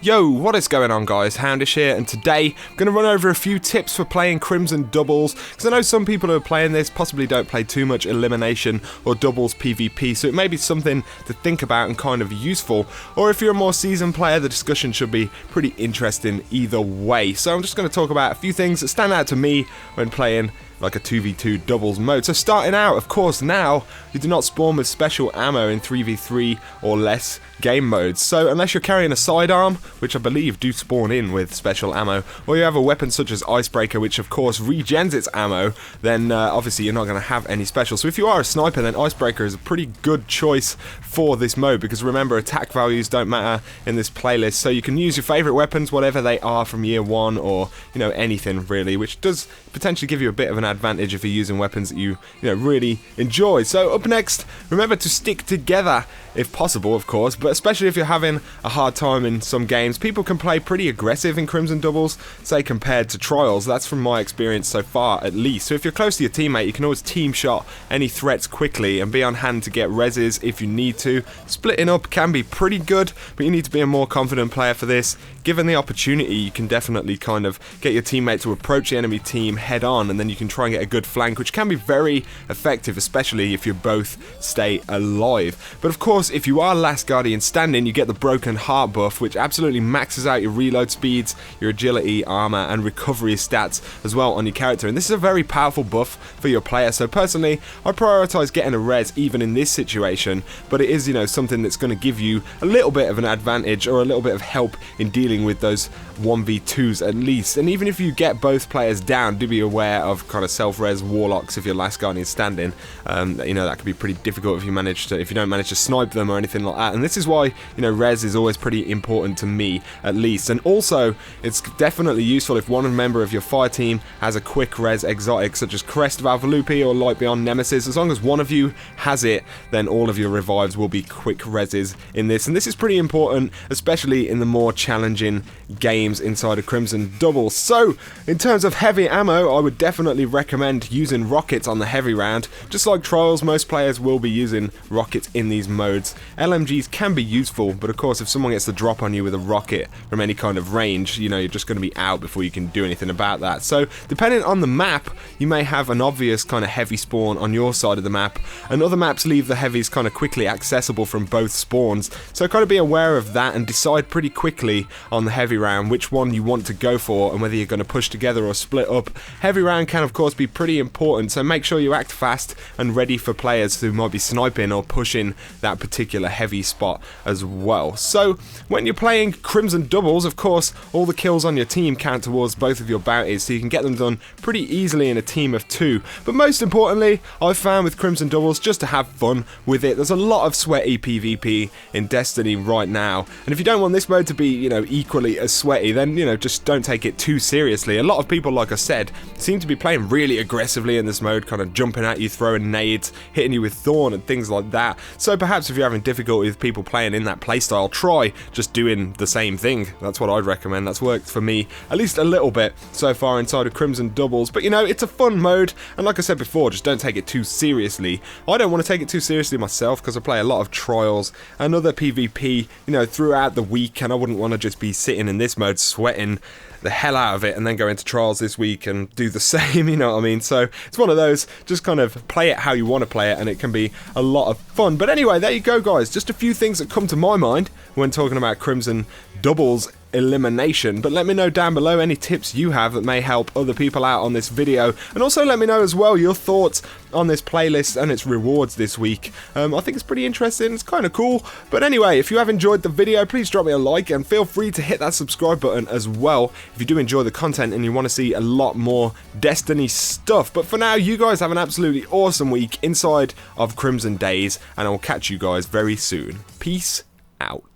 Yo, what is going on guys, Houndish here, and today I'm going to run over a few tips for playing Crimson doubles, because I know some people who are playing this possibly don't play too much Elimination or doubles PvP, so it may be something to think about and kind of useful, or if you're a more seasoned player, the discussion should be pretty interesting either way. So I'm just going to talk about a few things that stand out to me when playing like a 2v2 doubles mode. So starting out, of course, now you do not spawn with special ammo in 3v3 or less game modes. So unless you're carrying a sidearm, which I believe do spawn in with special ammo, or you have a weapon such as Icebreaker, which of course regens its ammo, then obviously you're not going to have any special. So if you are a sniper, then Icebreaker is a pretty good choice for this mode, because remember, attack values don't matter in this playlist, so you can use your favourite weapons, whatever they are from year one, or anything really, which does potentially give you a bit of an advantage if you're using weapons that you really enjoy. So up next, remember to stick together if possible, of course, but especially if you're having a hard time in some games. People can play pretty aggressive in Crimson doubles, say compared to trials. That's from my experience so far, at least. So if you're close to your teammate, you can always team shot any threats quickly and be on hand to get reses if you need to. Splitting up can be pretty good, but you need to be a more confident player for this. Given the opportunity, you can definitely kind of get your teammate to approach the enemy team head on, and then you can try and get a good flank, which can be very effective, especially if you both stay alive. But of course, if you are Last Guardian standing, you get the Broken Heart buff, which absolutely maxes out your reload speeds, your agility, armor, and recovery stats as well on your character. And this is a very powerful buff for your player. So personally, I prioritize getting a res even in this situation, but it is, something that's going to give you a little bit of an advantage or a little bit of help in dealing with those 1v2s at least. And even if you get both players down, do be aware of kind of self-res warlocks if you're Last Guardian standing. That could be pretty difficult if you don't manage to snipe them or anything like that. And this is why res is always pretty important to me, at least. And also, it's definitely useful if one member of your fire team has a quick res exotic such as Crest Valvalupi or Light Beyond Nemesis. As long as one of you has it, then all of your revives will be quick reses in this. And this is pretty important, especially in the more challenging games inside of Crimson doubles. So in terms of heavy ammo, I would definitely recommend using rockets on the heavy round. Just like trials, most players will be using rockets in these modes. LMGs can be useful, but of course if someone gets the drop on you with a rocket from any kind of range, you're just going to be out before you can do anything about that. So depending on the map, you may have an obvious kind of heavy spawn on your side of the map, and other maps leave the heavies kind of quickly accessible from both spawns. So kind of be aware of that and decide pretty quickly on the heavy round which one you want to go for and whether you're going to push together or split up. Heavy round can of course be pretty important, so make sure you act fast and ready for players who might be sniping or pushing that particular heavy spot as well. So when you're playing Crimson doubles, of course all the kills on your team count towards both of your bounties, so you can get them done pretty easily in a team of two. But most importantly, I've found with Crimson doubles, just to have fun with it. There's a lot of sweaty PvP in Destiny right now, and if you don't want this mode to be equally as sweaty, then just don't take it too seriously. A lot of people, like I said, seem to be playing really aggressively in this mode, kind of jumping at you, throwing nades, hitting you with Thorn and things like that. So perhaps if you're having difficulty with people playing in that playstyle, try just doing the same thing. That's what I'd recommend. That's worked for me at least a little bit so far inside of Crimson doubles. But it's a fun mode, and like I said before, just don't take it too seriously. I don't want to take it too seriously myself because I play a lot of trials and other PvP throughout the week, and I wouldn't want to just be sitting in this mode sweating the hell out of it and then go into trials this week and do the same, you know what I mean? So it's one of those, just kind of play it how you want to play it, and it can be a lot of fun. But anyway, there you go guys, just a few things that come to my mind when talking about Crimson doubles Elimination. But let me know down below any tips you have that may help other people out on this video, and also let me know as well your thoughts on this playlist and its rewards this week. I think it's pretty interesting, it's kind of cool. But anyway, if you have enjoyed the video, please drop me a like and feel free to hit that subscribe button as well if you do enjoy the content and you want to see a lot more Destiny stuff. But for now, you guys have an absolutely awesome week inside of Crimson Days, and I will catch you guys very soon. Peace out.